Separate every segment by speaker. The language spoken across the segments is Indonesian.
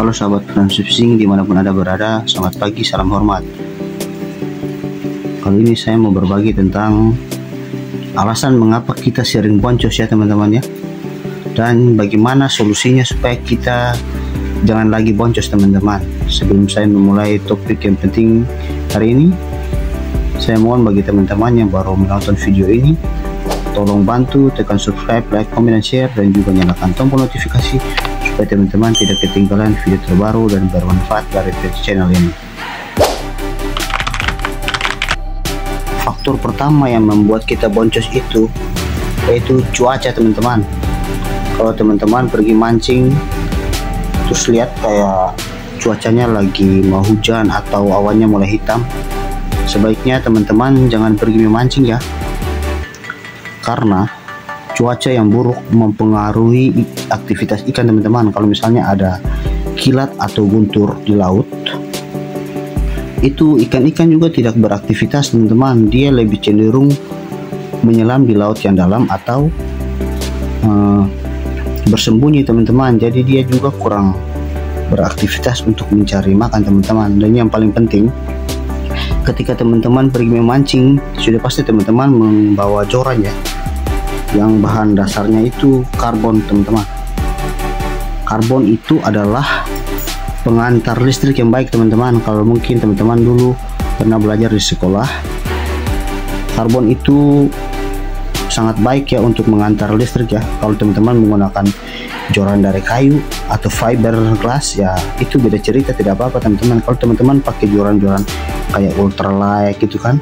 Speaker 1: Halo sahabat Transfishing dimanapun Anda berada, selamat pagi, salam hormat. Kali ini saya mau berbagi tentang alasan mengapa kita sering boncos ya teman-teman ya, dan bagaimana solusinya supaya kita jangan lagi boncos teman-teman. Sebelum saya memulai topik yang penting hari ini, saya mohon bagi teman-teman yang baru menonton video ini, tolong bantu tekan subscribe, like, komen, dan share, dan juga nyalakan tombol notifikasi supaya teman-teman tidak ketinggalan video terbaru dan bermanfaat dari channel ini. Faktor pertama yang membuat kita boncos itu yaitu cuaca teman-teman. Kalau teman-teman pergi mancing terus lihat kayak cuacanya lagi mau hujan atau awannya mulai hitam, sebaiknya teman-teman jangan pergi memancing ya, karena cuaca yang buruk mempengaruhi aktivitas ikan teman-teman. Kalau misalnya ada kilat atau guntur di laut, itu ikan-ikan juga tidak beraktivitas teman-teman. Dia lebih cenderung menyelam di laut yang dalam atau bersembunyi teman-teman. Jadi dia juga kurang beraktivitas untuk mencari makan teman-teman. Dan yang paling penting, ketika teman-teman pergi memancing, sudah pasti teman-teman membawa joran ya, yang bahan dasarnya itu karbon teman-teman. Karbon itu adalah pengantar listrik yang baik teman-teman. Kalau mungkin teman-teman dulu pernah belajar di sekolah, karbon itu sangat baik ya untuk mengantar listrik ya. Kalau teman-teman menggunakan joran dari kayu atau fiberglass ya, itu beda cerita, tidak apa-apa teman-teman. Kalau teman-teman pakai joran-joran kayak ultralight gitu kan,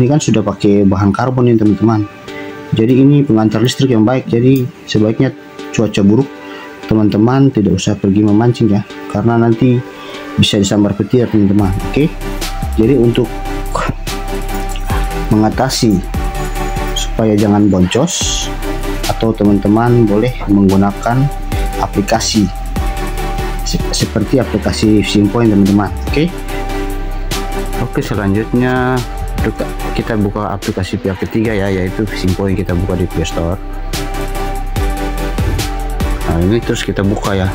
Speaker 1: ini kan sudah pakai bahan karbon ini teman-teman. Jadi ini pengantar listrik yang baik. Jadi sebaiknya cuaca buruk teman-teman tidak usah pergi memancing ya, karena nanti bisa disambar petir teman-teman. Oke, jadi untuk mengatasi supaya jangan boncos, atau teman-teman boleh menggunakan aplikasi seperti aplikasi Fishing Point teman-teman. Oke, selanjutnya kita buka aplikasi pihak ketiga ya, yaitu Fishing Point. Kita buka di Play Store. Nah ini terus kita buka ya,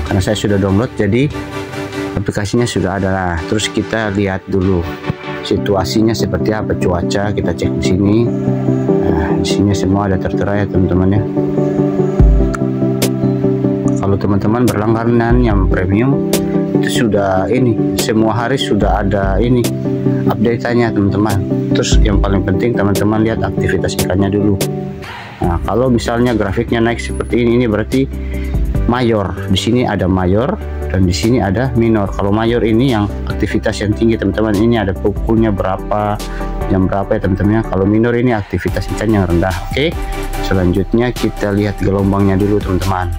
Speaker 1: karena saya sudah download jadi aplikasinya sudah ada lah. Terus kita lihat dulu situasinya seperti apa, cuaca kita cek di sini. Nah di sini semua ada tertera ya teman-teman ya. Kalau teman-teman berlangganan yang premium itu sudah ini, semua hari sudah ada ini update-nya teman-teman. Terus yang paling penting teman-teman lihat aktivitas ikannya dulu. Nah kalau misalnya grafiknya naik seperti ini berarti mayor. Di sini ada mayor dan di sini ada minor. Kalau mayor ini yang aktivitas yang tinggi teman-teman, ini ada pukulnya berapa, jam berapa ya teman-teman. Kalau minor ini aktivitas ikan yang rendah. Oke, selanjutnya kita lihat gelombangnya dulu teman-teman.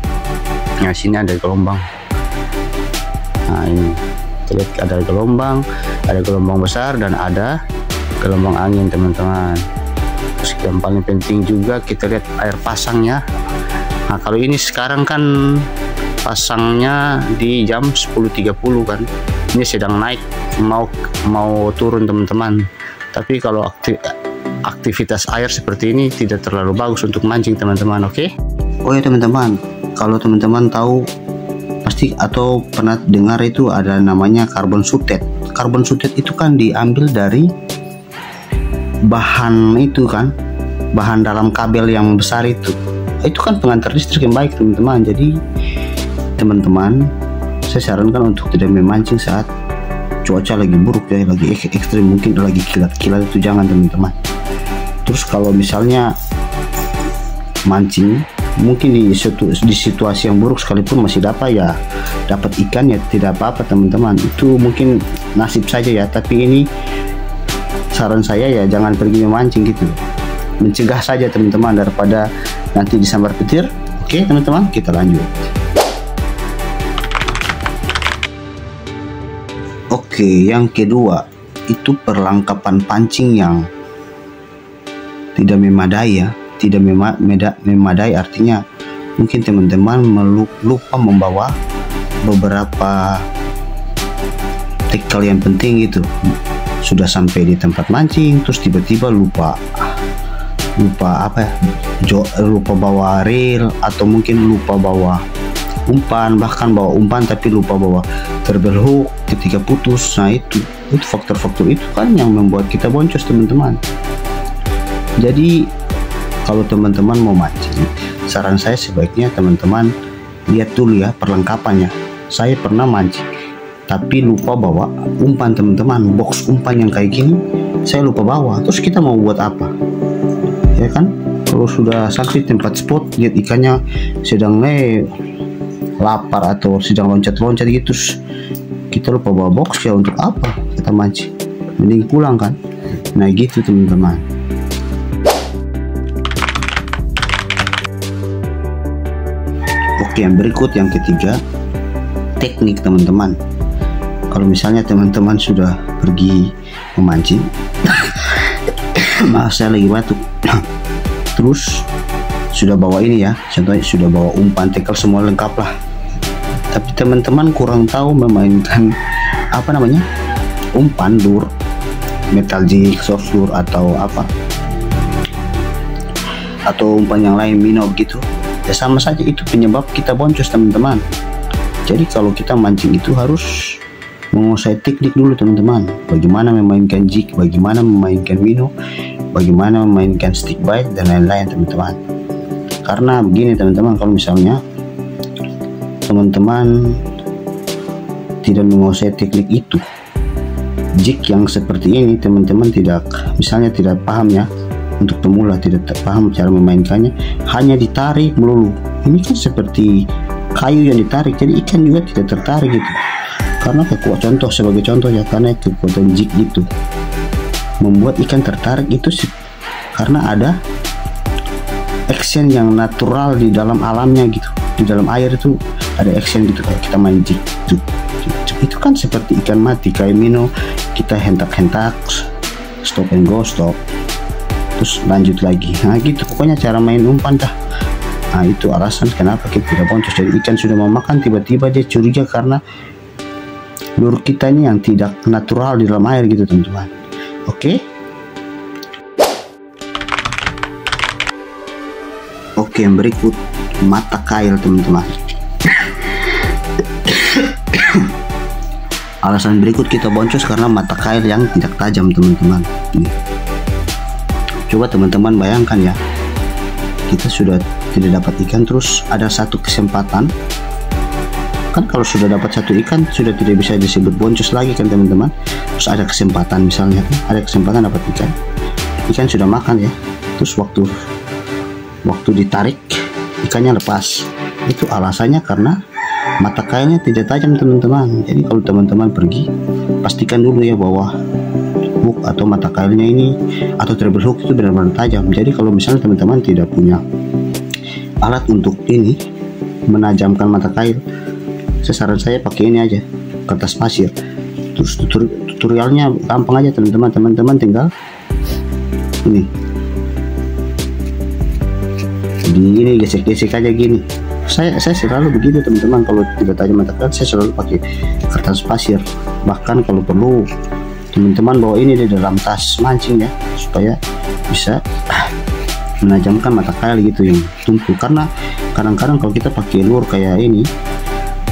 Speaker 1: Nah sini ada gelombang. Nah ini kita lihat ada gelombang besar dan ada gelombang angin teman-teman. Terus yang paling penting juga kita lihat air pasangnya. Nah kalau ini sekarang kan pasangnya di jam 10.30 kan, ini sedang naik mau turun teman-teman. Tapi kalau aktivitas air seperti ini tidak terlalu bagus untuk mancing teman-teman. Oke. Oh ya teman-teman, kalau teman-teman tahu pasti atau pernah dengar itu ada namanya karbon sutet. Karbon sutet itu kan diambil dari bahan itu kan, bahan dalam kabel yang besar itu kan pengantar listrik yang baik teman-teman. Jadi teman-teman saya sarankan untuk tidak memancing saat cuaca lagi buruk ya, lagi ekstrim, mungkin lagi kilat-kilat, itu jangan teman-teman. Terus kalau misalnya mancing mungkin di situasi yang buruk sekalipun masih dapat ikan ya, tidak apa-apa teman-teman. Itu mungkin nasib saja ya, tapi ini saran saya ya jangan pergi memancing gitu, mencegah saja teman-teman daripada nanti disambar petir. Oke teman-teman, kita lanjut. Oke, yang kedua itu perlengkapan pancing yang tidak memadai ya. Tidak memadai artinya mungkin teman-teman lupa membawa beberapa tackle yang penting gitu. Sudah sampai di tempat mancing terus tiba-tiba lupa lupa bawa reel, atau mungkin lupa bawa umpan, bahkan bawa umpan tapi lupa bawa treble hook ketika putus. Nah itu faktor-faktor itu kan yang membuat kita boncos teman-teman. Jadi kalau teman-teman mau mancing, saran saya sebaiknya teman-teman lihat dulu ya perlengkapannya. Saya pernah mancing tapi lupa bawa umpan teman-teman, box umpan yang kayak gini saya lupa bawa. Terus kita mau buat apa ya kan? Kalau sudah sampai tempat spot, lihat ikannya sedang lapar atau sedang loncat-loncat gitu, terus kita lupa bawa box, ya untuk apa kita mancing? Mending pulang kan. Nah gitu teman-teman. Oke, yang berikut yang ketiga, teknik teman-teman. Kalau misalnya teman-teman sudah pergi memancing maaf saya lagi batuk terus sudah bawa ini ya, contohnya sudah bawa umpan, tackle, semua lengkap lah, tapi teman-teman kurang tahu memainkan apa namanya umpan lure, metal jig, soft lure atau apa, atau umpan yang lain, minnow gitu ya, sama saja itu penyebab kita boncos teman-teman. Jadi kalau kita mancing itu harus menguasai teknik dulu teman-teman, bagaimana memainkan jig, bagaimana memainkan minnow, bagaimana memainkan stick bite dan lain-lain teman-teman. Karena begini teman-teman, kalau misalnya teman-teman tidak menguasai teknik itu, jig yang seperti ini teman-teman misalnya tidak paham ya, untuk pemula tidak paham cara memainkannya, hanya ditarik melulu. Ini kan seperti kayu yang ditarik, jadi ikan juga tidak tertarik gitu. Karena sebagai contoh ya, karena kekuatan jig itu membuat ikan tertarik itu sih, karena ada action yang natural di dalam alamnya gitu, di dalam air itu ada action gitu. Kayak kita main jig itu kan seperti ikan mati, kayak minnow kita hentak-hentak, stop and go, stop, terus lanjut lagi. Nah gitu pokoknya cara main umpan dah. Nah itu alasan kenapa kita tidak boncos. Jadi ikan sudah mau makan, tiba-tiba dia curiga karena lure kita ini yang tidak natural di dalam air gitu teman-teman. Oke, yang berikut mata kail teman-teman. Alasan berikut kita boncos karena mata kail yang tidak tajam teman-teman. Coba teman-teman bayangkan ya, kita sudah tidak dapat ikan, terus ada satu kesempatan. Kan kalau sudah dapat satu ikan sudah tidak bisa disebut boncos lagi kan teman-teman. Terus ada kesempatan, misalnya ada kesempatan dapat ikan sudah makan ya, terus waktu ditarik ikannya lepas. Itu alasannya karena mata kailnya tidak tajam teman-teman. Jadi kalau teman-teman pergi, pastikan dulu ya bahwa hook atau mata kailnya ini atau treble hook itu benar-benar tajam. Jadi kalau misalnya teman-teman tidak punya alat untuk ini menajamkan mata kail, saran saya pakai ini aja, kertas pasir. Terus tutorialnya gampang aja teman-teman. Teman-teman tinggal ini gesek-gesek aja gini. Saya selalu begitu teman-teman. Kalau tidak tajam mata kail, saya selalu pakai kertas pasir. Bahkan kalau perlu teman-teman bawa ini di dalam tas mancing ya, supaya bisa menajamkan mata kail gitu yang tumpul. Karena kadang-kadang kalau kita pakai lure kayak ini,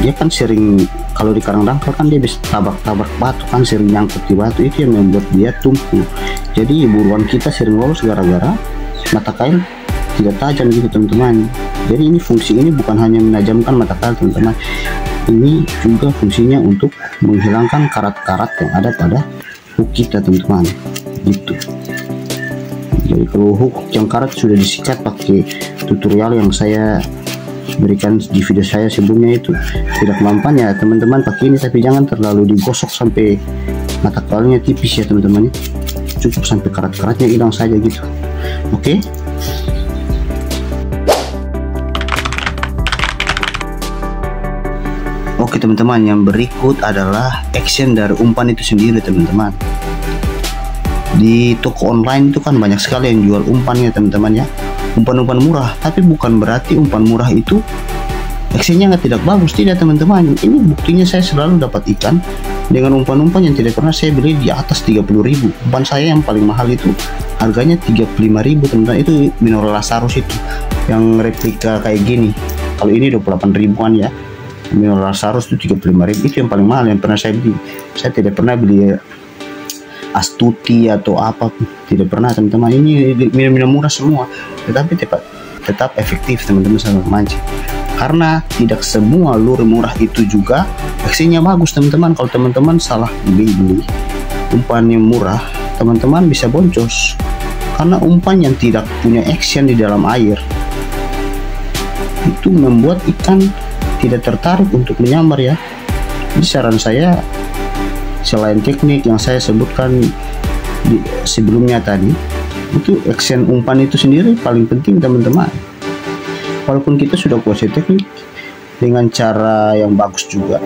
Speaker 1: dia kan sering, kalau di karang dangkal kan dia bisa tabrak-tabrak batu kan, sering nyangkut di batu, itu yang membuat dia tumpul. Jadi buruan kita sering lolos gara-gara mata kail tidak tajam gitu teman-teman. Jadi ini fungsi ini bukan hanya menajamkan mata kail teman-teman, ini juga fungsinya untuk menghilangkan karat-karat yang ada pada hook kita teman-teman gitu. Jadi kalau hook yang karat sudah disikat pakai tutorial yang saya berikan di video saya sebelumnya, itu tidak mempan ya teman-teman pakai ini, tapi jangan terlalu digosok sampai mata kailnya tipis ya teman-teman, cukup sampai karat-karatnya hilang saja gitu. Oke teman-teman, yang berikut adalah action dari umpan itu sendiri teman-teman. Di toko online itu kan banyak sekali yang jual umpannya teman-teman ya, umpan-umpan murah, tapi bukan berarti umpan murah itu actionnya tidak bagus, tidak teman-teman. Ini buktinya saya selalu dapat ikan dengan umpan-umpan yang tidak pernah saya beli di atas 30.000. Umpan saya yang paling mahal itu harganya 35.000 teman-teman, itu Mineral Lazarus itu yang replika kayak gini. Kalau ini 28 ribuan ya. Mineral Saros itu 35.000, itu yang paling mahal yang pernah saya beli. Saya tidak pernah beli Astuti atau apa, tidak pernah teman-teman. Ini minum-minum murah semua, tetapi tetap efektif teman-teman sama mancing. Karena tidak semua lure murah itu juga aksinya bagus teman-teman. Kalau teman-teman salah beli umpan yang murah, teman-teman bisa boncos. Karena umpan yang tidak punya action di dalam air itu membuat ikan tidak tertarik untuk menyambar ya. Jadi saran saya, selain teknik yang saya sebutkan sebelumnya tadi, itu action umpan itu sendiri paling penting teman-teman. Walaupun kita sudah kuasai teknik dengan cara yang bagus juga,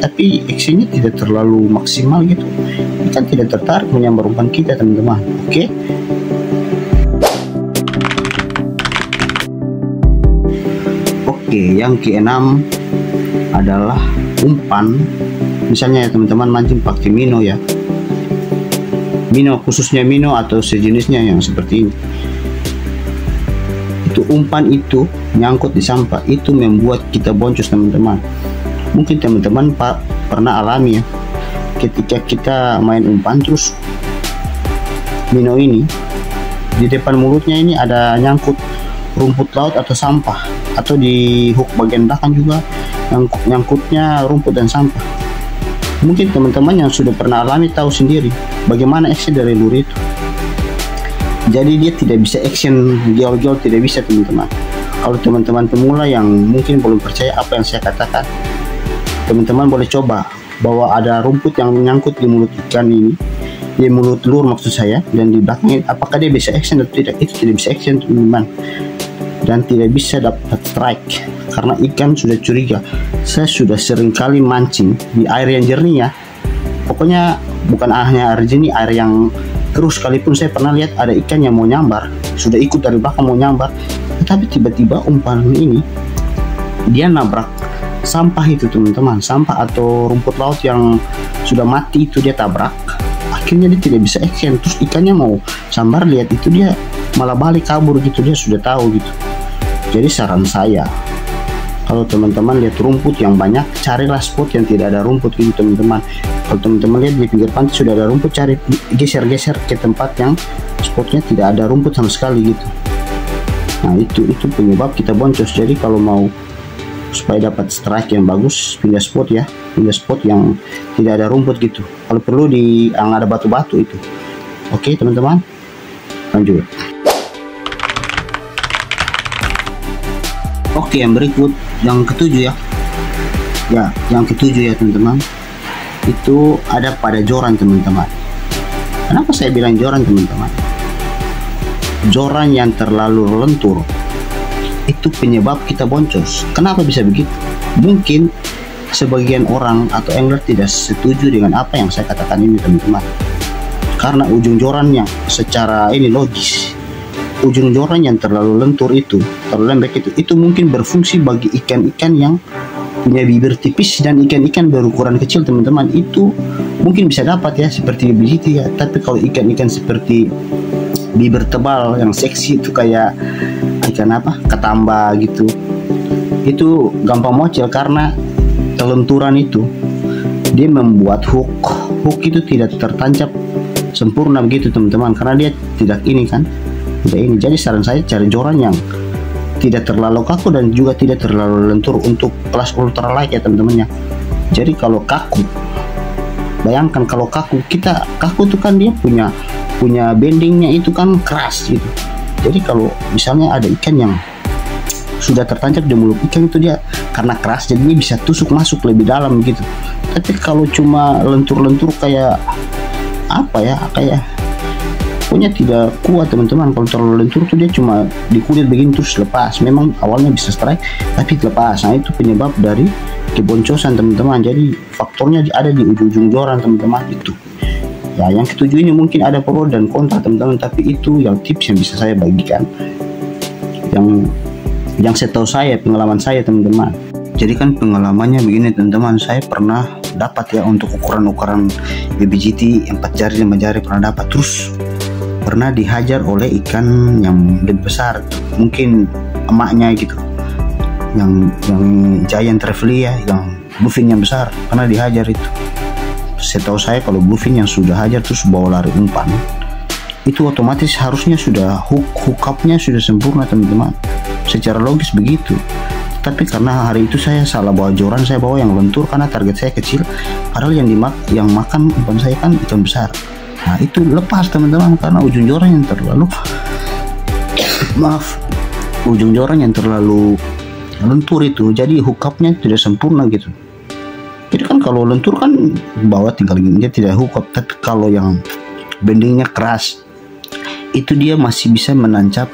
Speaker 1: tapi actionnya tidak terlalu maksimal gitu, ikan tidak tertarik menyambar umpan kita teman-teman. Oke. Yang keenam adalah umpan. Misalnya ya teman-teman mancing pakai Mino ya, Mino, khususnya Mino atau sejenisnya yang seperti ini. Itu umpan itu nyangkut di sampah, itu membuat kita boncos teman-teman. Mungkin teman-teman pernah alami ya, ketika kita main umpan terus Mino ini di depan mulutnya ini ada nyangkut rumput laut atau sampah, atau di hook bagian belakang juga nyangkutnya rumput dan sampah. Mungkin teman-teman yang sudah pernah alami tahu sendiri bagaimana action dari lure itu. Jadi dia tidak bisa action geol-geol, tidak bisa teman-teman. Kalau teman-teman pemula yang mungkin belum percaya apa yang saya katakan, teman-teman boleh coba bahwa ada rumput yang menyangkut di mulut ikan ini, di mulut lure maksud saya, dan di belakangnya apakah dia bisa action atau tidak. Itu tidak bisa action teman-teman, dan tidak bisa dapat strike karena ikan sudah curiga. Saya sudah sering kali mancing di air yang jernih ya, pokoknya bukan hanya air jernih, air yang terus, sekalipun saya pernah lihat ada ikan yang mau nyambar, sudah ikut dari belakang mau nyambar, tetapi tiba-tiba umpan ini dia nabrak sampah itu teman-teman, sampah atau rumput laut yang sudah mati itu dia tabrak, akhirnya dia tidak bisa action. Terus ikannya mau sambar, lihat itu dia malah balik kabur gitu, dia sudah tahu gitu. Jadi saran saya, kalau teman-teman lihat rumput yang banyak, carilah spot yang tidak ada rumput gitu teman-teman. Kalau teman-teman lihat di pinggir pantai sudah ada rumput, cari geser-geser ke tempat yang spotnya tidak ada rumput sama sekali gitu. Nah itu penyebab kita boncos. Jadi kalau mau supaya dapat strike yang bagus, pindah spot ya, pindah spot yang tidak ada rumput gitu. Kalau perlu yang ada batu-batu itu. Oke teman-teman, lanjut. Oke, yang berikut, yang ketujuh ya. Ya, yang ketujuh ya teman-teman. Itu ada pada joran teman-teman. Kenapa saya bilang joran teman-teman? Joran yang terlalu lentur itu penyebab kita boncos. Kenapa bisa begitu? Mungkin sebagian orang atau angler tidak setuju dengan apa yang saya katakan ini teman-teman. Karena ujung jorannya secara ini logis, ujung joran yang terlalu lentur itu, terlalu lembek itu mungkin berfungsi bagi ikan-ikan yang punya bibir tipis dan ikan-ikan berukuran kecil teman-teman. Itu mungkin bisa dapat ya, seperti BGT ya. Tapi kalau ikan-ikan seperti bibir tebal yang seksi itu kayak ikan apa, ketamba gitu, itu gampang mocel karena kelenturan itu dia membuat hook itu tidak tertancap sempurna begitu teman-teman, karena dia tidak ini kan, tidak ini. Jadi saran saya cari joran yang tidak terlalu kaku dan juga tidak terlalu lentur untuk kelas ultralight ya teman-teman ya. Jadi kalau kaku, bayangkan kalau kaku tuh kan dia punya bendingnya itu kan keras gitu. Jadi kalau misalnya ada ikan yang sudah tertancap di mulut ikan itu, dia karena keras jadinya bisa tusuk masuk lebih dalam gitu. Tapi kalau cuma lentur-lentur kayak apa ya, kayak punya tidak kuat teman-teman. Kalau terlalu lentur tuh dia cuma di kulit begini terus lepas. Memang awalnya bisa strike tapi lepas. Nah itu penyebab dari keboncosan teman-teman. Jadi faktornya ada di ujung-ujung joran teman-teman itu. Ya yang ketujuh ini mungkin ada pro dan kontra teman-teman, tapi itu yang tips yang bisa saya bagikan, yang setahu saya, pengalaman saya teman-teman. Jadi kan pengalamannya begini teman-teman, saya pernah dapat ya untuk ukuran-ukuran BBGT 4 jari 5 jari pernah dapat, terus pernah dihajar oleh ikan yang lebih besar, mungkin emaknya gitu. yang giant Revelia, yang bluefin yang besar, karena dihajar itu. Setahu saya kalau bluefin yang sudah hajar terus bawa lari umpan, itu otomatis harusnya sudah hook upnya sudah sempurna teman-teman, secara logis begitu. Tapi karena hari itu saya salah bawa joran, saya bawa yang lentur karena target saya kecil, padahal yang makan umpan saya kan ikan besar. Nah itu lepas teman-teman, karena ujung joran yang terlalu ujung joran yang terlalu lentur itu, jadi hook upnya tidak sempurna gitu. Jadi kan kalau lentur kan bawah tinggal dia tidak hook up, tapi kalau yang bendingnya keras itu dia masih bisa menancap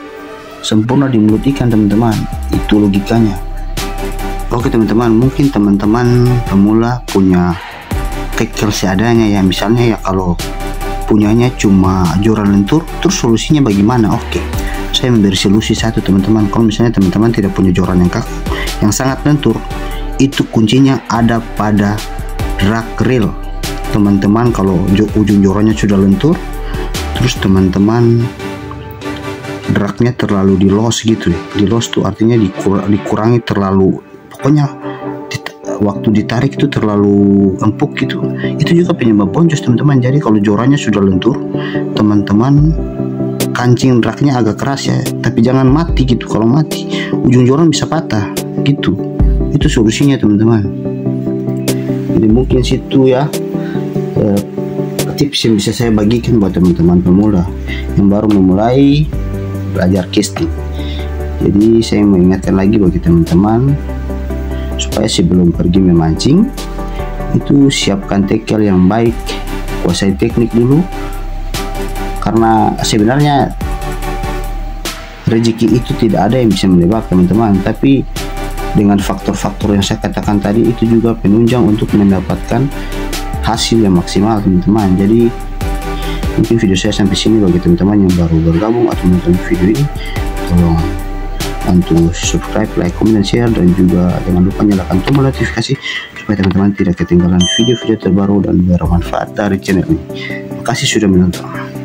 Speaker 1: sempurna di mulut ikan teman-teman. Itu logikanya. Oke teman-teman, mungkin teman-teman pemula punya tackle seadanya ya, misalnya ya kalau punyanya cuma joran lentur, terus solusinya bagaimana? Oke, saya memberi solusi satu teman-teman. Kalau misalnya teman-teman tidak punya joran yang kaku, yang sangat lentur, itu kuncinya ada pada drag reel teman-teman. Kalau ujung jorannya sudah lentur, terus teman-teman dragnya terlalu di loss gitu ya. Di loss tuh artinya dikurangi terlalu, pokoknya waktu ditarik itu terlalu empuk gitu. Itu juga penyebab boncos teman-teman. Jadi kalau jorannya sudah lentur, teman-teman kancing dragnya agak keras ya, tapi jangan mati gitu. Kalau mati ujung joran bisa patah gitu. Itu solusinya teman-teman. Jadi mungkin situ ya tips yang bisa saya bagikan buat teman-teman pemula yang baru memulai belajar casting. Jadi saya mengingatkan lagi bagi teman-teman supaya sebelum pergi memancing itu siapkan tackle yang baik, kuasai teknik dulu, karena sebenarnya rezeki itu tidak ada yang bisa menebak teman-teman, tapi dengan faktor-faktor yang saya katakan tadi itu juga penunjang untuk mendapatkan hasil yang maksimal teman-teman. Jadi mungkin video saya sampai sini. Bagi teman-teman yang baru bergabung atau menonton video ini, tolong bantu subscribe, like, komen, dan share, dan juga jangan lupa nyalakan tombol notifikasi supaya teman-teman tidak ketinggalan video-video terbaru dan bermanfaat dari channel ini. Terima kasih sudah menonton.